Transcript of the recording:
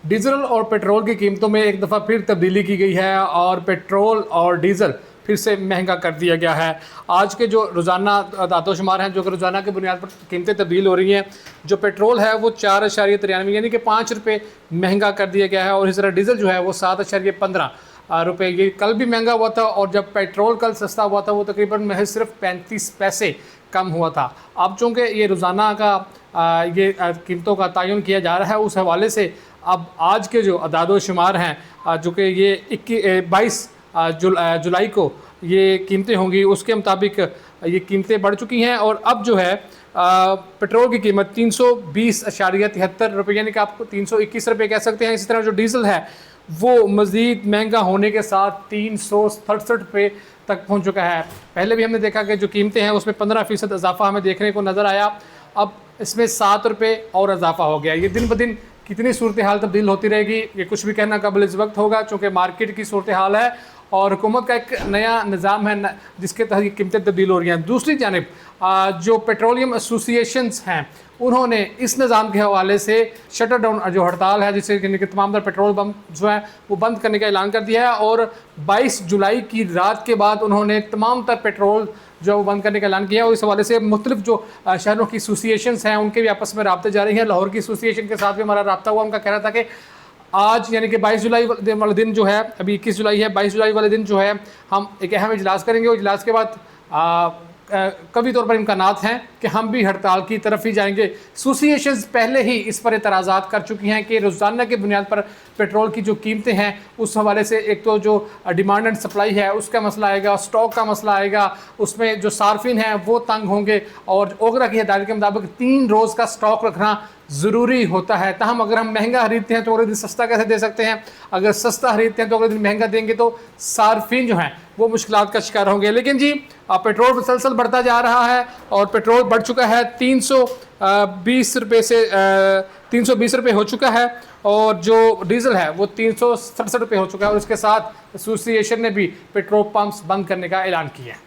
Diesel और petrol की कीमतों में एक दफ़ा फिर तब्दीली की गई है और पेट्रोल और डीज़ल फिर से महंगा कर दिया गया है। आज के जो रोज़ाना दादोशुमार हैं, जो कि रोज़ाना की बुनियाद पर कीमतें तब्दील हो रही हैं, जो पेट्रोल है वो 4.93 यानी कि 5 रुपये महंगा कर दिया गया है और इस तरह डीज़ल जो है वो 7.15 रुपये, ये कल भी महंगा हुआ था और जब पेट्रोल कल सस्ता हुआ था वो तकरीबन महज सिर्फ 35 पैसे कम हुआ था। अब चूँकि ये रोज़ाना का ये कीमतों का तयन किया जा रहा है, उस हवाले से अब आज के जो अदाद शुमार हैं जो कि ये 22 जुलाई को ये कीमतें होंगी, उसके मुताबिक ये कीमतें बढ़ चुकी हैं और अब जो है पेट्रोल की कीमत 320.73 रुपये यानी कि आप 321 रुपये कह सकते हैं। इसी तरह जो डीज़ल है वो मज़ीद महंगा होने के साथ 367 रुपये तक पहुंच चुका है। पहले भी हमने देखा कि जो कीमतें हैं उसमें 15% इजाफा हमें देखने को नज़र आया, अब इसमें 7 रुपये और इजाफा हो गया। ये दिन ब दिन कितनी सूरत हाल तब्दील होती रहेगी ये कुछ भी कहना काबिल इस वक्त होगा, चूँकि मार्केट की सूरत हाल है और हुकूमत का एक नया निज़ाम है जिसके तहत कीमतें तब्दील हो रही हैं। दूसरी जानिब जो पेट्रोलियम एसोसिएशंस हैं उन्होंने इस निज़ाम के हवाले से शटर डाउन जो हड़ताल है, जिससे कि तमाम तर पेट्रोल पम्प जो है वो बंद करने का ऐलान कर दिया है और 22 जुलाई की रात के बाद उन्होंने तमाम तर पेट्रोल जो बंद करने का ऐलान किया और इस हवाले से मुख्तलिफ जो शहरों की एसोसिएशंस हैं उनके भी आपस में रब्ते जारी हैं। लाहौर की एसोसिएशन के साथ भी हमारा रब्ता हुआ, उनका कहना था कि आज यानी कि 22 जुलाई वाले दिन जो है, अभी 21 जुलाई है, 22 जुलाई वाले दिन जो है हम एक अहम इजलास करेंगे और इजलास के बाद कभी तौर पर इम्कानात हैं कि हम भी हड़ताल की तरफ ही जाएंगे। एसोसिएशंस पहले ही इस पर एतराज़ात कर चुकी हैं कि रोज़ाना की बुनियाद पर पेट्रोल की जो कीमतें हैं उस हवाले से एक तो जो डिमांड एंड सप्लाई है उसका मसला आएगा, स्टॉक का मसला आएगा, उसमें जो सार्फिन हैं वो तंग होंगे और ओगरा की हिदायत के मुताबिक 3 रोज़ का स्टॉक रखना ज़रूरी होता है। तहम अगर हम महंगा खरीदते हैं तो अगले दिन सस्ता कैसे दे सकते हैं, अगर सस्ता खरीदते हैं तो अगले दिन महंगा देंगे तो सार्फिन जो हैं वो मुश्किलात का शिकार होंगे। लेकिन जी पेट्रोल मुसलसल बढ़ता जा रहा है और पेट्रोल बढ़ चुका है 320 रुपये से 320 रुपये हो चुका है और जो डीज़ल है वो 367 रुपये हो चुका है और इसके साथ एसोसिएशन ने भी पेट्रोल पंप्स बंद करने का ऐलान किया है।